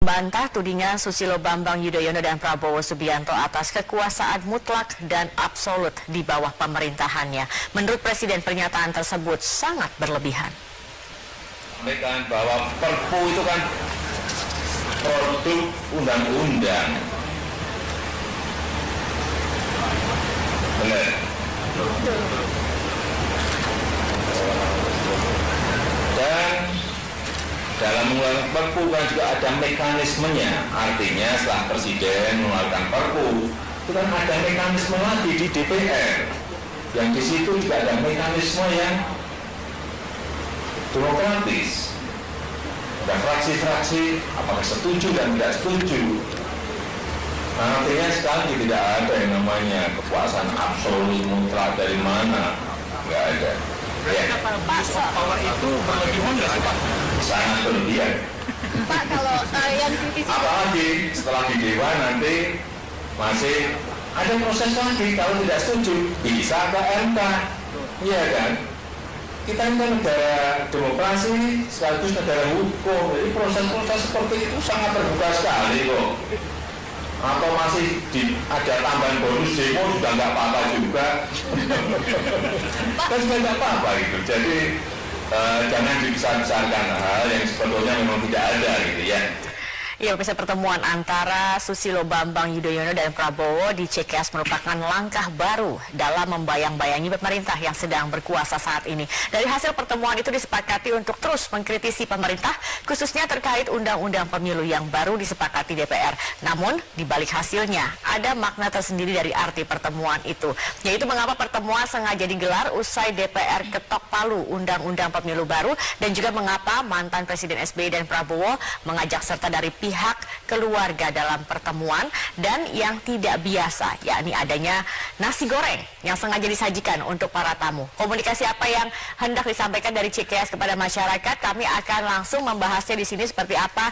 Bantah tudingan Susilo Bambang Yudhoyono dan Prabowo Subianto atas kekuasaan mutlak dan absolut di bawah pemerintahannya. Menurut Presiden, pernyataan tersebut sangat berlebihan. Sampaikan bahwa Perpu itu kan produk undang-undang. Benar? Dan dalam mengeluarkan Perpu kan juga ada mekanismenya. Artinya setelah Presiden mengeluarkan Perpu, itu kan ada mekanisme lagi di DPR. Yang di situ juga ada mekanisme yang demokratis. Ada fraksi-fraksi, apakah setuju dan tidak setuju. Nah, artinya sekali tidak ada yang namanya kekuasaan absolut mutlak dari mana, nggak ada. Ya. Pak, power itu berlebihan nggak sih Pak? Sangat berlebihan. Pak, kalau yang kritisi... Apalagi setelah di Dewan nanti masih ada proses lagi, kalau tidak setuju bisa ke MK, iya kan? Kita ini kan negara demokrasi sekaligus negara hukum, jadi proses-proses seperti itu sangat terbuka sekali kok. Atau masih ada tambahan bonus demo sudah nggak apa-apa juga. Kan sudah nggak apa-apa gitu. Jadi jangan dibesar-besarkan hal yang sebetulnya memang tidak ada gitu ya. Ya, pemirsa, pertemuan antara Susilo Bambang Yudhoyono dan Prabowo di CKS merupakan langkah baru dalam membayang-bayangi pemerintah yang sedang berkuasa saat ini. Dari hasil pertemuan itu disepakati untuk terus mengkritisi pemerintah, khususnya terkait undang-undang pemilu yang baru disepakati DPR. Namun, di balik hasilnya, ada makna tersendiri dari arti pertemuan itu, yaitu mengapa pertemuan sengaja digelar usai DPR ketok palu undang-undang pemilu baru, dan juga mengapa mantan Presiden SBY dan Prabowo mengajak serta dari pihak keluarga dalam pertemuan, dan yang tidak biasa, yakni adanya nasi goreng yang sengaja disajikan untuk para tamu. Komunikasi apa yang hendak disampaikan dari CKS kepada masyarakat, kami akan langsung membahasnya di sini seperti apa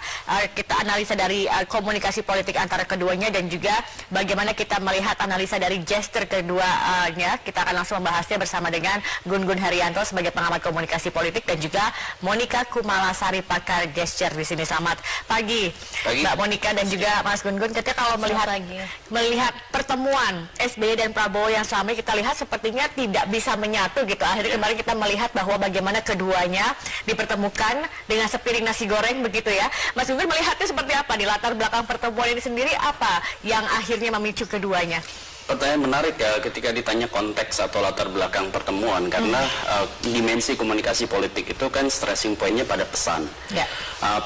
kita analisa dari komunikasi politik antara keduanya, dan juga bagaimana kita melihat analisa dari gesture keduanya. Kita akan langsung membahasnya bersama dengan Gun-Gun Herianto sebagai pengamat komunikasi politik, dan juga Monika Kumalasari, pakar gesture di sini. Selamat pagi. Mbak Monika dan juga Mas Gun-Gun. Ketika kalau melihat pertemuan SBY dan Prabowo yang selama ini kita lihat sepertinya tidak bisa menyatu gitu. Akhirnya kemarin kita melihat bahwa bagaimana keduanya dipertemukan dengan sepiring nasi goreng begitu ya. Mas Gun-Gun melihatnya seperti apa di latar belakang pertemuan ini sendiri, apa yang akhirnya memicu keduanya? Pertanyaan menarik ya ketika ditanya konteks atau latar belakang pertemuan, karena dimensi komunikasi politik itu kan stressing pointnya pada pesan.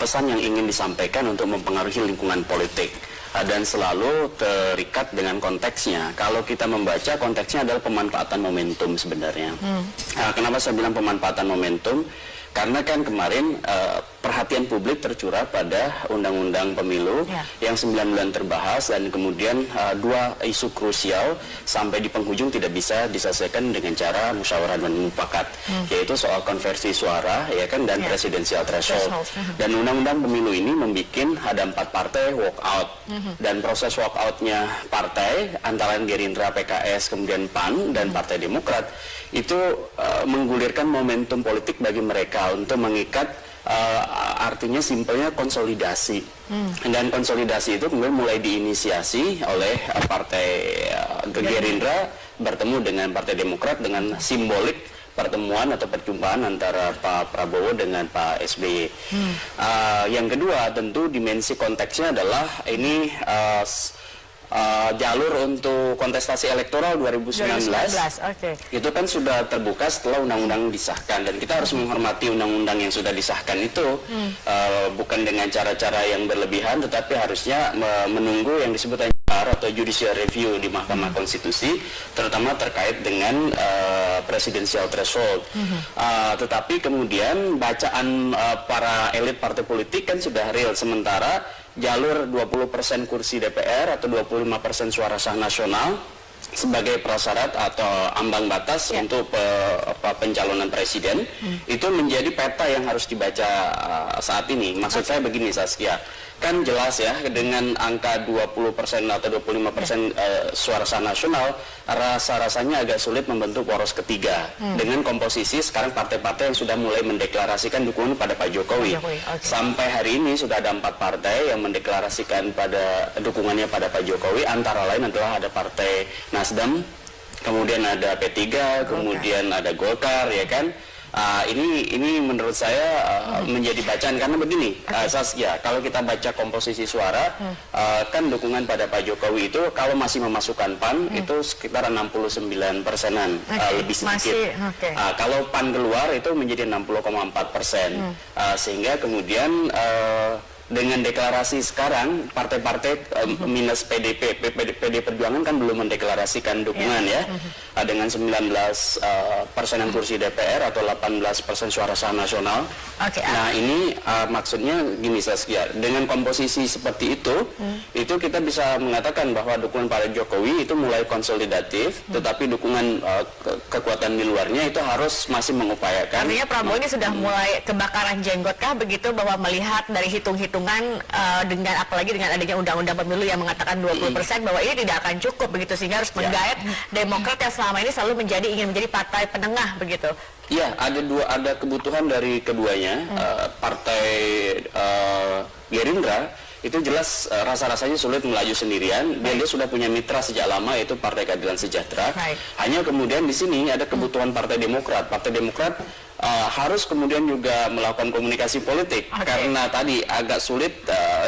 Pesan yang ingin disampaikan untuk mempengaruhi lingkungan politik, dan selalu terikat dengan konteksnya. Kalau kita membaca, konteksnya adalah pemanfaatan momentum sebenarnya. Kenapa saya bilang pemanfaatan momentum? Karena kan kemarin perhatian publik tercurah pada undang-undang pemilu yang 9 bulan terbahas, dan kemudian dua isu krusial sampai di penghujung tidak bisa diselesaikan dengan cara musyawarah dan mufakat, yaitu soal konversi suara ya kan, dan presidensial threshold. Dan undang-undang pemilu ini membuat ada 4 partai walk out, dan proses walk outnya partai antara Gerindra, PKS, kemudian PAN dan Partai Demokrat itu menggulirkan momentum politik bagi mereka untuk mengikat, artinya simpelnya konsolidasi. Dan konsolidasi itu kemudian mulai diinisiasi oleh Partai Gerindra bertemu dengan Partai Demokrat dengan simbolik pertemuan atau perjumpaan antara Pak Prabowo dengan Pak SBY. Yang kedua, tentu dimensi konteksnya adalah ini jalur untuk kontestasi elektoral 2019 itu kan sudah terbuka setelah undang-undang disahkan, dan kita harus menghormati undang-undang yang sudah disahkan itu, bukan dengan cara-cara yang berlebihan, tetapi harusnya menunggu yang disebut atau judicial review di Mahkamah Konstitusi, terutama terkait dengan presidensial threshold. Tetapi kemudian bacaan para elit partai politik kan sudah real, sementara jalur 20% kursi DPR atau 25% suara sah nasional sebagai prasyarat atau ambang batas untuk pencalonan presiden itu menjadi peta yang harus dibaca saat ini. Maksud saya begini, Saskia, kan jelas ya, dengan angka 20% atau 25% suara sah nasional, rasa-rasanya agak sulit membentuk poros ketiga. Dengan komposisi sekarang partai-partai yang sudah mulai mendeklarasikan dukungan pada Pak Jokowi. Sampai hari ini sudah ada 4 partai yang mendeklarasikan pada dukungannya pada Pak Jokowi, antara lain adalah ada Partai Nasdem, kemudian ada P3, kemudian ada Golkar, ya kan? Ini menurut saya menjadi bacaan karena begini, Saskia, kalau kita baca komposisi suara, kan dukungan pada Pak Jokowi itu kalau masih memasukkan PAN itu sekitar 69%-an, lebih sedikit. Kalau PAN keluar itu menjadi 60,4%, sehingga kemudian dengan deklarasi sekarang partai-partai minus PD Perjuangan kan belum mendeklarasikan dukungan ya, dengan 19% kursi DPR atau 18% suara sah nasional. Nah ini maksudnya gini Saskia, dengan komposisi seperti itu kita bisa mengatakan bahwa dukungan pada Jokowi itu mulai konsolidatif, tetapi dukungan kekuatan di luarnya itu harus masih mengupayakan. Artinya Prabowo ini sudah mulai kebakaran jenggot kah begitu, bahwa melihat dari hitung-hitungan dengan apalagi dengan adanya undang-undang pemilu yang mengatakan 20%, bahwa ini tidak akan cukup begitu, sehingga harus menggait Demokrat yang selama ini selalu ingin menjadi partai penengah begitu. Iya, ada kebutuhan dari keduanya. Partai Gerindra itu jelas rasa-rasanya sulit melaju sendirian. Dia sudah punya mitra sejak lama, yaitu Partai Keadilan Sejahtera. Hanya kemudian di sini ada kebutuhan Partai Demokrat. Partai Demokrat harus kemudian juga melakukan komunikasi politik, karena tadi agak sulit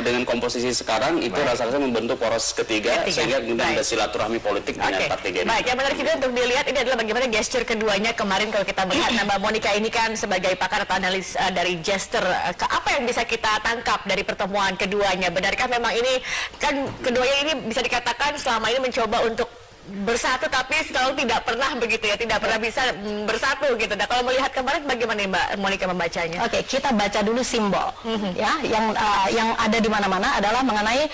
dengan komposisi sekarang itu rasa-rasanya membentuk poros ketiga. Sehingga kemudian ada silaturahmi politik dengan Partai Gerindra. Baik, yang menarik juga untuk dilihat ini adalah bagaimana gesture keduanya kemarin. Kalau kita melihat Mbak Monica ini kan sebagai pakar atau analis dari gesture, apa yang bisa kita tangkap dari pertemuan keduanya? Benarkah memang ini kan keduanya ini bisa dikatakan selama ini mencoba untuk bersatu, tapi selalu tidak pernah begitu ya, tidak pernah bisa bersatu gitu. Nah, kalau melihat kemarin bagaimana Mbak Monica membacanya? Oke, kita baca dulu simbol ya, yang ada di mana-mana adalah mengenai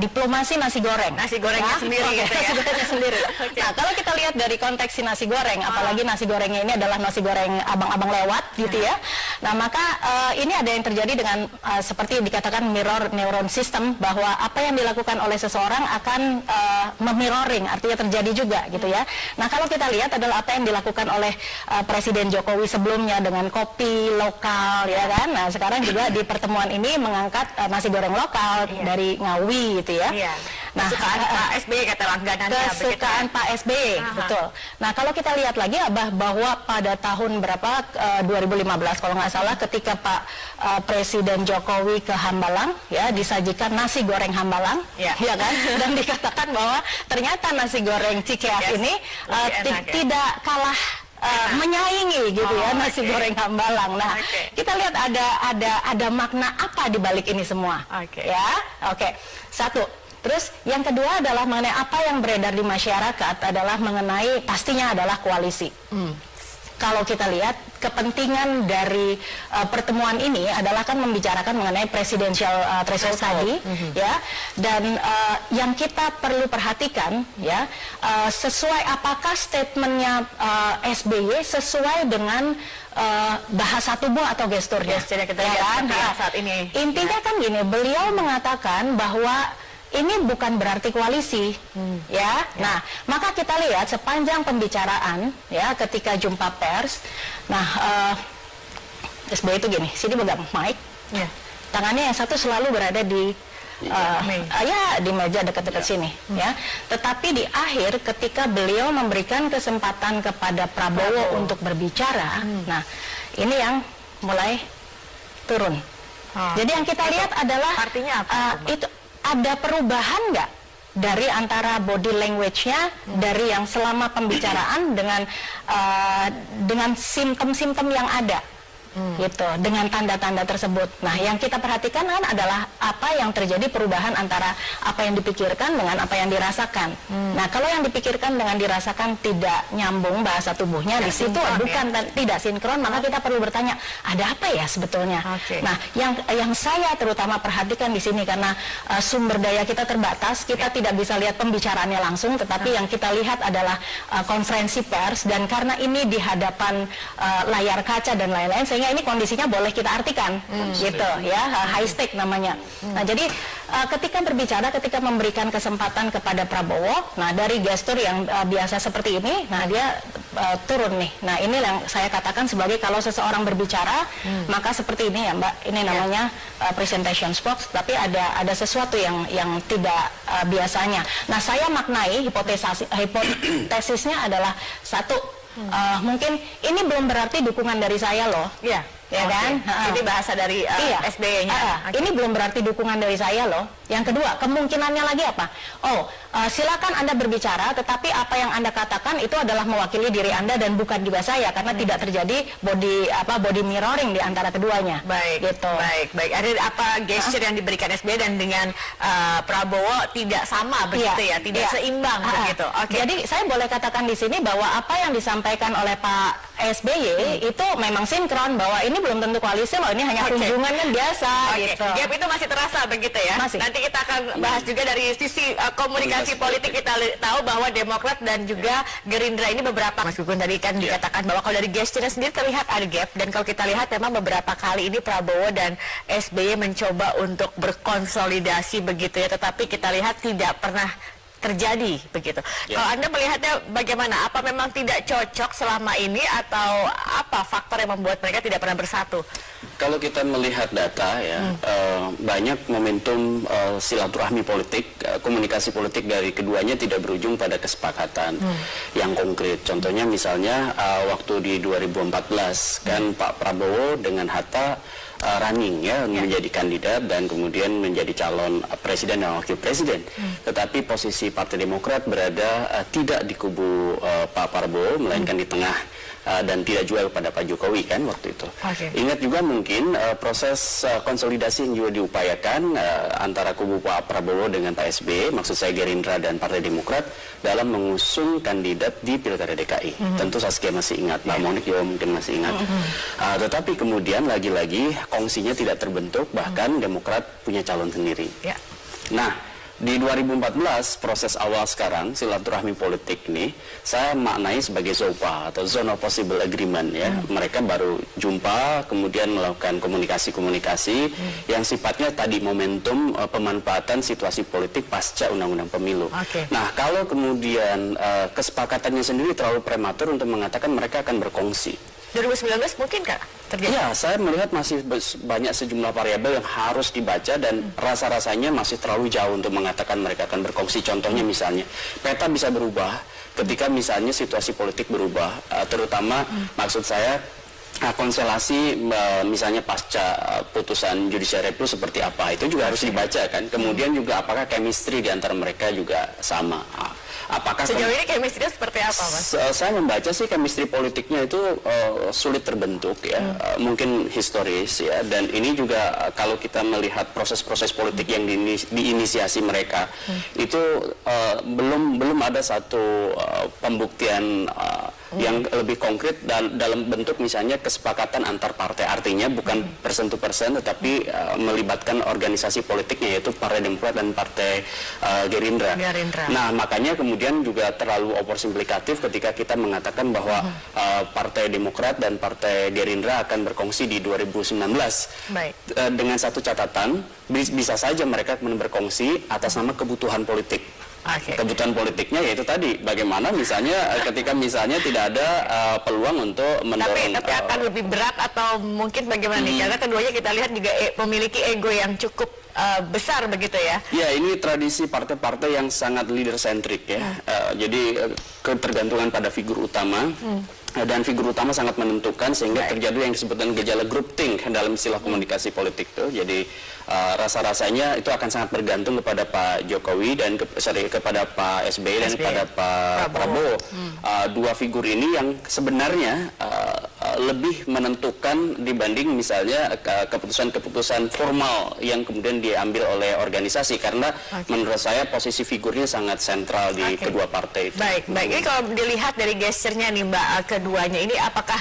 diplomasi nasi goreng. Nasi gorengnya sendiri gitu ya. Nasi gorengnya sendiri. Nah, kalau kita lihat dari konteks si nasi goreng, apalagi nasi gorengnya ini adalah nasi goreng abang-abang lewat gitu ya. Nah, maka ini ada yang terjadi dengan seperti dikatakan mirror neuron system, bahwa apa yang dilakukan oleh seseorang akan memirroring, artinya terjadi juga gitu ya. Nah, kalau kita lihat adalah apa yang dilakukan oleh Presiden Jokowi sebelumnya dengan kopi lokal ya kan. Nah, sekarang juga di pertemuan ini mengangkat nasi goreng lokal dari Ngawi gitu ya. Nah, kesukaan Pak SBY kata langganannya. Kesukaan Pak SBY, betul. Nah, kalau kita lihat lagi bahwa pada tahun berapa 2015 kalau nggak salah, ketika Pak Presiden Jokowi ke Hambalang ya, disajikan nasi goreng Hambalang ya kan, dan dikatakan bahwa ternyata nasi goreng Cikeas ini tidak kalah menyaingi gitu ya nasi goreng Hambalang. Nah, kita lihat ada makna apa di balik ini semua. Ya. Satu. Terus yang kedua adalah mengenai apa yang beredar di masyarakat adalah mengenai pastinya adalah koalisi. Kalau kita lihat kepentingan dari pertemuan ini adalah kan membicarakan mengenai presidential threshold tadi ya, dan yang kita perlu perhatikan ya, sesuai apakah statementnya SBY sesuai dengan bahasa tubuh atau gesturnya. Kita lihat saat ini. Intinya kan gini, beliau mengatakan bahwa ini bukan berarti koalisi, ya. Nah, maka kita lihat sepanjang pembicaraan, ya, ketika jumpa pers, nah, SBY itu gini, sini pegang mic, tangannya yang satu selalu berada di, di meja dekat-dekat sini, ya. Tetapi di akhir, ketika beliau memberikan kesempatan kepada Prabowo untuk berbicara, nah, ini yang mulai turun. Jadi yang kita lihat adalah, artinya apa? Itu ada perubahan nggak dari antara body language-nya dari yang selama pembicaraan dengan simptom-simptom yang ada gitu, dengan tanda-tanda tersebut. Nah, yang kita perhatikan kan adalah apa yang terjadi perubahan antara apa yang dipikirkan dengan apa yang dirasakan. Nah, kalau yang dipikirkan dengan dirasakan tidak nyambung bahasa tubuhnya, di situ bukan tidak sinkron, maka kita perlu bertanya, ada apa ya sebetulnya? Nah, yang saya terutama perhatikan di sini karena sumber daya kita terbatas, kita tidak bisa lihat pembicaraannya langsung, tetapi yang kita lihat adalah konferensi pers, dan karena ini di hadapan layar kaca dan lain-lain, sehingga artinya ini kondisinya boleh kita artikan, gitu ya, high stake namanya. Nah, jadi ketika berbicara, ketika memberikan kesempatan kepada Prabowo, nah dari gestur yang biasa seperti ini, nah dia turun nih. Nah, ini yang saya katakan sebagai kalau seseorang berbicara, maka seperti ini ya Mbak, ini namanya presentation box, tapi ada sesuatu yang tidak biasanya. Nah, saya maknai hipotesisnya adalah satu, mungkin ini belum berarti dukungan dari saya loh. Ya kan? Ini bahasa dari SBY-nya. Ini belum berarti dukungan dari saya loh. Yang kedua, kemungkinannya lagi apa? Silakan Anda berbicara, tetapi apa yang Anda katakan itu adalah mewakili diri Anda dan bukan juga saya, karena tidak terjadi body mirroring di antara keduanya. Baik, gitu. Baik. Ada apa gesture yang diberikan SBY dan dengan Prabowo tidak sama begitu ya, tidak seimbang begitu. Jadi saya boleh katakan di sini bahwa apa yang disampaikan oleh Pak SBY itu memang sinkron, bahwa ini belum tentu koalisi loh, ini hanya kunjungan kan biasa. Gitu. Gap itu masih terasa begitu ya. Masih. Nanti kita akan bahas juga dari sisi komunikasi politik. Kita tahu bahwa Demokrat dan juga Gerindra ini beberapa, meskipun tadi kan dikatakan bahwa kalau dari gesture sendiri terlihat ada gap, dan kalau kita lihat memang beberapa kali ini Prabowo dan SBY mencoba untuk berkonsolidasi begitu ya, tetapi kita lihat tidak pernah terjadi begitu. Kalau Anda melihatnya bagaimana? Apa memang tidak cocok selama ini, atau apa faktor yang membuat mereka tidak pernah bersatu? Kalau kita melihat data ya, banyak momentum silaturahmi politik, komunikasi politik dari keduanya tidak berujung pada kesepakatan yang konkret. Contohnya misalnya waktu di 2014 kan Pak Prabowo dengan Hatta running ya, menjadi kandidat dan kemudian menjadi calon presiden dan wakil presiden. Tetapi posisi Partai Demokrat berada tidak di kubu Pak Prabowo, melainkan di tengah dan tidak juga kepada Pak Jokowi kan waktu itu. Ingat juga mungkin proses konsolidasi yang juga diupayakan antara kubu Pak Prabowo dengan Pak SBY, maksud saya Gerindra dan Partai Demokrat, dalam mengusung kandidat di Pilkada DKI. Tentu Saskia masih ingat, Mbak Monik juga mungkin masih ingat. Tetapi kemudian lagi-lagi kongsinya tidak terbentuk, bahkan Demokrat punya calon sendiri. Nah, di 2014 proses awal sekarang silaturahmi politik ini saya maknai sebagai ZOPA atau Zone of Possible Agreement ya. Mereka baru jumpa, kemudian melakukan komunikasi yang sifatnya tadi momentum pemanfaatan situasi politik pasca undang-undang pemilu. Nah, kalau kemudian kesepakatannya sendiri terlalu prematur untuk mengatakan mereka akan berkongsi. 2019 mungkin Kak terjadi? Ya, saya melihat masih banyak sejumlah variabel yang harus dibaca dan rasa-rasanya masih terlalu jauh untuk mengatakan mereka akan berkongsi. Contohnya misalnya, peta bisa berubah ketika misalnya situasi politik berubah, terutama maksud saya konstelasi misalnya pasca putusan judicial review seperti apa, itu juga harus dibaca kan. Kemudian juga apakah chemistry di antara mereka juga sama. Apakah sejauh ini chemistry seperti apa, Mas? Saya membaca sih chemistry politiknya itu sulit terbentuk ya, mungkin historis ya, dan ini juga kalau kita melihat proses-proses politik yang diinisiasi mereka itu belum ada satu pembuktian yang lebih konkret dalam bentuk misalnya kesepakatan antar partai, artinya bukan person to person tetapi melibatkan organisasi politiknya yaitu Partai Demokrat dan Partai Gerindra. Nah, makanya kemudian juga terlalu oversimplikatif ketika kita mengatakan bahwa Partai Demokrat dan Partai Gerindra akan berkongsi di 2019. Dengan satu catatan, bisa saja mereka berkongsi atas nama kebutuhan politik. Kebutuhan politiknya yaitu tadi bagaimana misalnya ketika misalnya tidak ada peluang untuk mendorong tapi akan lebih berat atau mungkin bagaimana nih, karena keduanya kita lihat juga memiliki ego yang cukup besar begitu ya. Ya, ini tradisi partai-partai yang sangat leader centric ya. Jadi ketergantungan pada figur utama dan figur utama sangat menentukan sehingga terjadi yang disebutkan gejala groupthink dalam istilah komunikasi politik tuh. Jadi rasa-rasanya itu akan sangat bergantung kepada Pak Jokowi dan kepada Pak SBY dan kepada Pak Prabowo. Dua figur ini yang sebenarnya lebih menentukan dibanding misalnya keputusan-keputusan formal yang kemudian diambil oleh organisasi, karena menurut saya posisi figurnya sangat sentral di kedua partai itu. Baik. Ini kalau dilihat dari gesturnya nih Mbak, keduanya ini apakah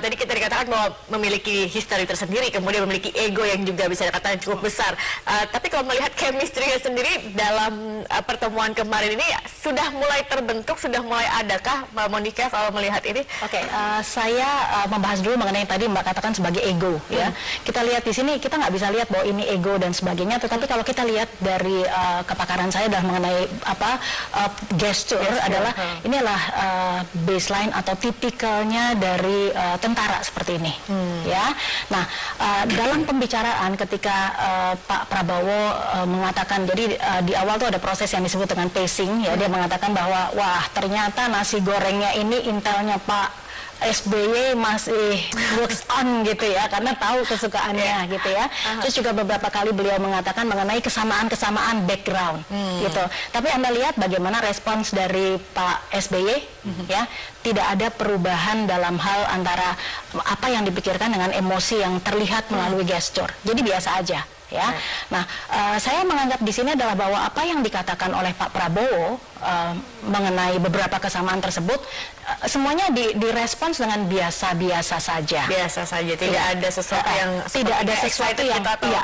tadi kita dikatakan bahwa memiliki histori tersendiri, kemudian memiliki ego yang juga bisa dikatakan cukup besar. Tapi kalau melihat chemistry-nya sendiri dalam pertemuan kemarin ini sudah mulai terbentuk, sudah mulai adakah Mbak Monika kalau melihat ini? Saya membahas dulu mengenai tadi Mbak katakan sebagai ego, ya. Kita lihat di sini, kita nggak bisa lihat bahwa ini ego dan sebagainya, tetapi kalau kita lihat dari kepakaran saya adalah mengenai gesture adalah ini adalah baseline atau tipikalnya dari tentara seperti ini, ya. Nah, dalam pembicaraan ketika Pak Prabowo mengatakan, jadi di awal tuh ada proses yang disebut dengan pacing, ya. Dia mengatakan bahwa wah ternyata nasi gorengnya ini intelnya Pak SBY masih works on gitu ya, karena tahu kesukaannya gitu ya. Terus juga beberapa kali beliau mengatakan mengenai kesamaan-kesamaan background gitu. Tapi Anda lihat bagaimana respons dari Pak SBY, ya, tidak ada perubahan dalam hal antara apa yang dipikirkan dengan emosi yang terlihat melalui gesture. Jadi biasa aja. Ya, nah saya menganggap di sini adalah bahwa apa yang dikatakan oleh Pak Prabowo mengenai beberapa kesamaan tersebut semuanya direspons dengan biasa-biasa saja. Biasa saja, tidak ada sesuatu yang tidak ada sesuatu yang iya.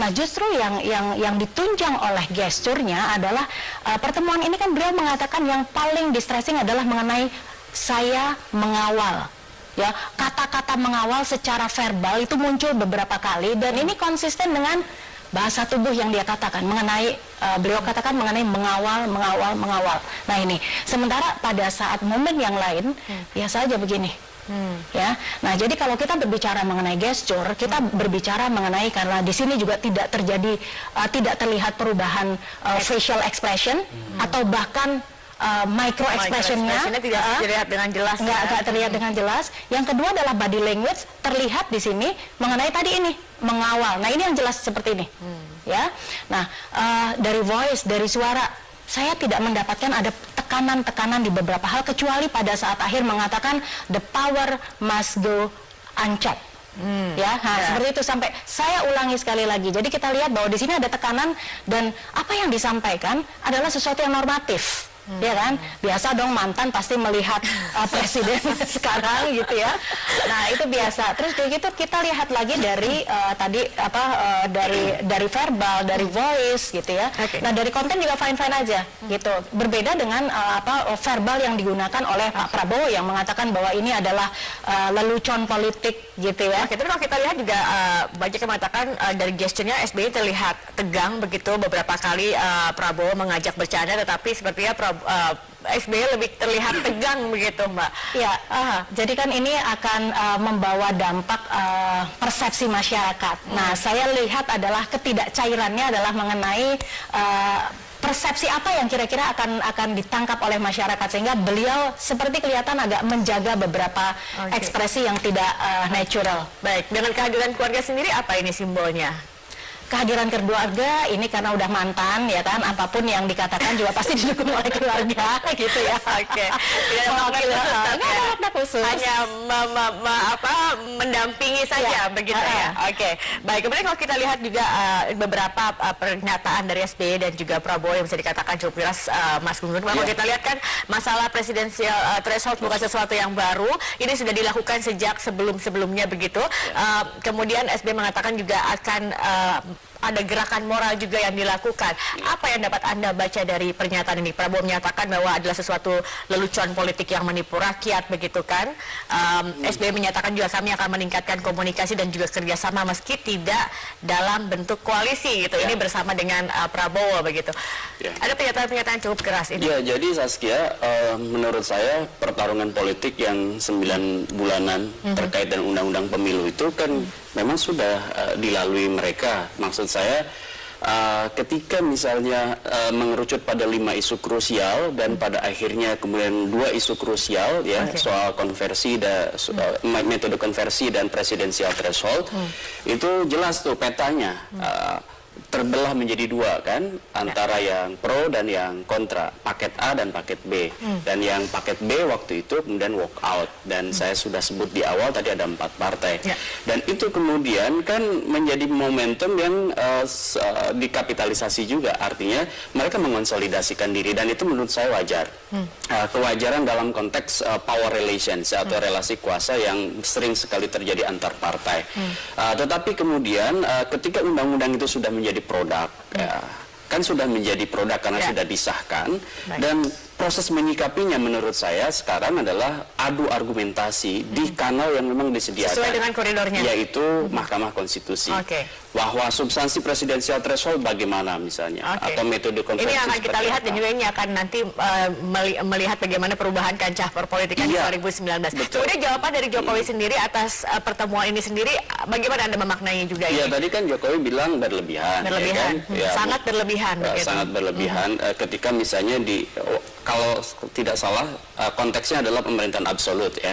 Nah, justru yang ditunjang oleh gesturnya adalah pertemuan ini kan beliau mengatakan yang paling distressing adalah mengenai saya mengawal. Ya, kata-kata mengawal secara verbal itu muncul beberapa kali dan ini konsisten dengan bahasa tubuh yang dia katakan mengenai beliau katakan mengenai mengawal. Nah ini, sementara pada saat momen yang lain biasa aja begini. Ya, nah jadi kalau kita berbicara mengenai gesture, kita berbicara mengenai karena di sini juga tidak terjadi, tidak terlihat perubahan facial expression atau bahkan micro expressionnya tidak terlihat dengan jelas, nggak terlihat dengan jelas. Yang kedua adalah body language terlihat di sini mengenai tadi ini mengawal. Nah ini yang jelas seperti ini, ya. Nah dari voice, dari suara, saya tidak mendapatkan ada tekanan-tekanan di beberapa hal kecuali pada saat akhir mengatakan the power must go unchecked. Seperti itu sampai saya ulangi sekali lagi. Jadi kita lihat bahwa di sini ada tekanan dan apa yang disampaikan adalah sesuatu yang normatif. Ya kan, biasa dong mantan pasti melihat presiden sekarang gitu ya. Nah itu biasa. Terus kayak gitu kita lihat lagi dari tadi dari verbal, dari voice gitu ya. Nah dari konten juga fine aja gitu. Berbeda dengan verbal yang digunakan oleh Pak Prabowo yang mengatakan bahwa ini adalah lelucon politik gitu ya. Tapi kalau kita lihat juga banyak yang mengatakan dari gesturnya SBY terlihat tegang begitu. Beberapa kali Prabowo mengajak bercanda, tetapi sepertinya SBY lebih terlihat tegang begitu, Mbak. Ya, jadi kan ini akan membawa dampak persepsi masyarakat. Nah, saya lihat adalah ketidakcairannya adalah mengenai persepsi apa yang kira-kira akan ditangkap oleh masyarakat sehingga beliau seperti kelihatan agak menjaga beberapa ekspresi yang tidak natural. Baik, dengan kehadiran keluarga sendiri apa ini simbolnya? Kehadiran keluarga ini karena udah mantan ya kan, apapun yang dikatakan juga pasti didukung oleh keluarga gitu ya. Tidak ada makna khusus, hanya mendampingi saja begitu ya. Baik, kemudian kalau kita lihat juga beberapa pernyataan dari SBY dan juga Prabowo yang bisa dikatakan cukup keras, Mas Gun-Gun. Kalau kita lihat kan masalah presidensial threshold bukan sesuatu yang baru, ini sudah dilakukan sejak sebelum-sebelumnya begitu. Kemudian SBY mengatakan juga akan ada gerakan moral juga yang dilakukan. Apa yang dapat Anda baca dari pernyataan ini? Prabowo menyatakan bahwa adalah sesuatu lelucon politik yang menipu rakyat, begitu kan? SBY menyatakan juga kami akan meningkatkan komunikasi dan juga kerjasama meski tidak dalam bentuk koalisi, gitu. Ini bersama dengan Prabowo, begitu. Ada pernyataan-pernyataan cukup keras ini. Ya, jadi Saskia, menurut saya pertarungan politik yang 9 bulanan terkait dengan undang-undang pemilu itu kan memang sudah dilalui mereka. Maksud saya ketika misalnya mengerucut pada 5 isu krusial dan pada akhirnya kemudian 2 isu krusial ya, soal konversi dan metode konversi dan presidensial threshold, itu jelas tuh petanya terbelah menjadi 2 kan, antara yang pro dan yang kontra, paket A dan paket B. Dan yang paket B waktu itu kemudian walk out, dan saya sudah sebut di awal tadi ada 4 partai. Dan itu kemudian kan menjadi momentum yang dikapitalisasi juga, artinya mereka mengonsolidasikan diri, dan itu menurut saya wajar. Kewajaran dalam konteks power relations atau relasi kuasa yang sering sekali terjadi antar partai. Tetapi kemudian ketika undang-undang itu sudah menjadi produk, kan sudah menjadi produk karena sudah disahkan, dan proses menyikapinya menurut saya sekarang adalah adu argumentasi di kanal yang memang disediakan. Sesuai dengan koridornya. Yaitu Mahkamah Konstitusi. Bahwa substansi presidensial threshold bagaimana misalnya. Atau metode konversi. Ini akan kita lihat dan juga ini akan nanti melihat bagaimana perubahan kancah perpolitikan di 2019. Kemudian jawaban dari Jokowi sendiri atas pertemuan ini sendiri, bagaimana Anda memaknainya juga ini? Ya tadi kan Jokowi bilang berlebihan. Berlebihan. Ya, kan? Sangat berlebihan. Sangat berlebihan ketika misalnya kalau tidak salah konteksnya adalah pemerintahan absolut ya.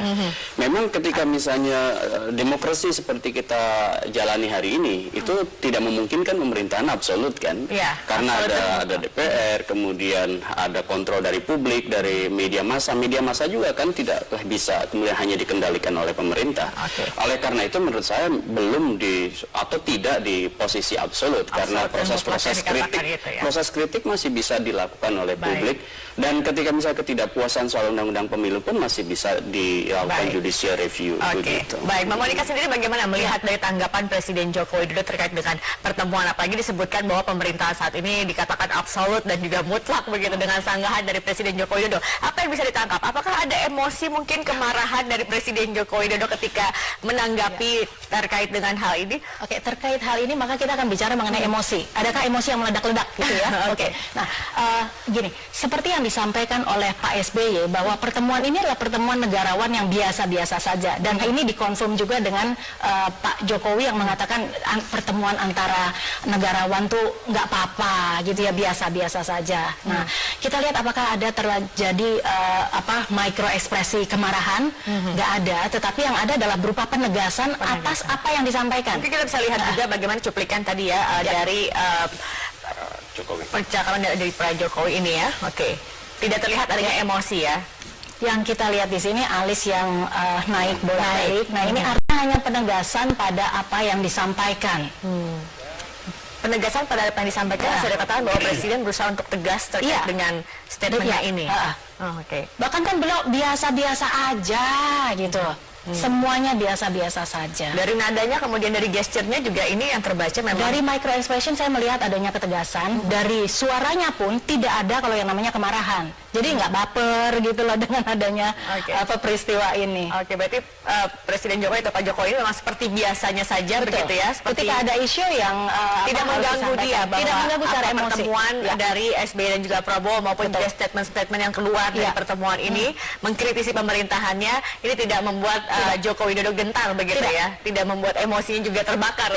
Memang ketika misalnya demokrasi seperti kita jalani hari ini itu tidak memungkinkan pemerintahan absolut kan? Karena ada DPR, kemudian ada kontrol dari publik, dari media massa juga kan tidak bisa kemudian hanya dikendalikan oleh pemerintah. Oleh karena itu menurut saya belum atau tidak di posisi absolut karena proses kritik masih bisa dilakukan oleh publik. Dan ketika misalnya ketidakpuasan soal undang-undang pemilu pun masih bisa dilakukan judicial review. Begitu. Baik, Mbak Monika sendiri bagaimana melihat dari tanggapan Presiden Joko Widodo terkait dengan pertemuan, apalagi disebutkan bahwa pemerintahan saat ini dikatakan absolut dan juga mutlak begitu dengan sanggahan dari Presiden Joko Widodo. Apa yang bisa ditangkap? Apakah ada emosi mungkin kemarahan dari Presiden Joko Widodo ketika menanggapi terkait dengan hal ini? Oke, terkait hal ini maka kita akan bicara mengenai emosi. Adakah emosi yang meledak-ledak gitu ya? Nah, gini, seperti yang disampaikan oleh Pak SBY bahwa pertemuan ini adalah pertemuan negarawan yang biasa-biasa saja dan ini dikonsum juga dengan Pak Jokowi yang mengatakan pertemuan antara negarawan tuh nggak apa-apa gitu ya, biasa-biasa saja. Nah, kita lihat apakah ada terjadi micro ekspresi kemarahan? Nggak ada, tetapi yang ada adalah berupa penegasan atas apa yang disampaikan. Mungkin kita bisa lihat juga bagaimana cuplikan tadi ya dari percakapan dari Pak Jokowi ini ya. Tidak terlihat adanya emosi ya. Yang kita lihat di sini alis yang naik bolak-balik. Nah, ini artinya hanya penegasan pada apa yang disampaikan. Penegasan pada apa yang disampaikan, sudah katakan bahwa Presiden berusaha untuk tegas terkait dengan statementnya ini. Bahkan kan beliau biasa-biasa aja gitu. Semuanya biasa-biasa saja. Dari nadanya kemudian dari gesturnya juga ini yang terbaca memang. Dari micro expression saya melihat adanya ketegasan. Dari suaranya pun tidak ada kalau yang namanya kemarahan. Jadi nggak baper gitu loh dengan adanya peristiwa ini. Berarti Presiden Jokowi atau Pak Jokowi ini memang seperti biasanya saja begitu ya. Ketika ada isu yang tidak mengganggu dia, tidak mengganggu secara emosi. Pertemuan dari SBY dan juga Prabowo maupun juga statement-statement yang keluar dari pertemuan ini mengkritisi pemerintahannya, ini tidak membuat Joko Widodo gentar begitu ya, tidak membuat emosinya juga terbakar.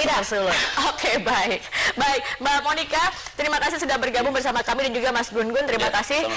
Baik, Mbak Monika, terima kasih sudah bergabung bersama kami dan juga Mas Gun Gun, terima kasih.